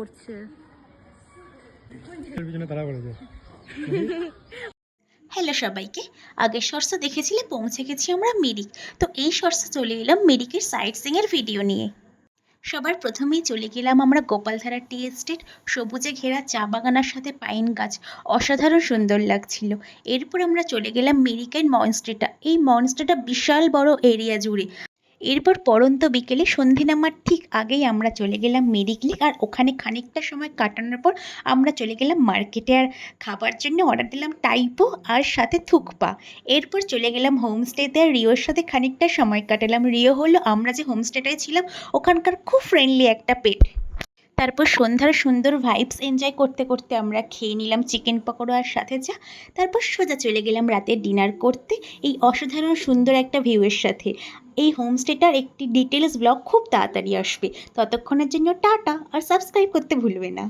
করছে। হ্যালো সবাইকে, আগের শর্টসে দেখেছিলে পৌঁছে গেছি আমরা মিরিক। তো এই শর্টসে চলে এলাম মিরিকের সাইট সিইংয়ের ভিডিও নিয়ে। সবার প্রথমেই চলে গেলাম আমরা গোপালধারা টি এস্টেট, সবুজে ঘেরা চা বাগানের সাথে পাইন গাছ, অসাধারণ সুন্দর লাগছিল। এরপর আমরা চলে গেলাম মিরিকের মনস্ট্রেটা। এই মনস্ট্রেটা বিশাল বড় এরিয়া জুড়ে। এরপর পড়ন্ত বিকেলে সন্ধে নামার ঠিক আগেই আমরা চলে গেলাম মিরিক লেক, আর ওখানে খানিকটা সময় কাটানোর পর আমরা চলে গেলাম মার্কেটে, আর খাবার জন্য অর্ডার দিলাম টাইপো আর সাথে থুকপা। এরপর চলে গেলাম হোমস্টেতে, আর রিওর সাথে খানিকটা সময় কাটালাম। রিও হলো আমরা যে হোমস্টেটায় ছিলাম ওখানকার খুব ফ্রেন্ডলি একটা পেট। তারপর সন্ধ্যার সুন্দর ভাইবস এনজয় করতে করতে আমরা খেয়ে নিলাম চিকেন পকোড়া আর সাথে চা। তারপর সোজা চলে গেলাম রাতে ডিনার করতে এই অসাধারণ সুন্দর একটা ভিউয়ের সাথে। এই হোমস্টেটার একটি ডিটেলস ব্লগ খুব তাড়াতাড়ি আসবে। ততক্ষণের জন্য টাটা, আর সাবস্ক্রাইব করতে ভুলবে না।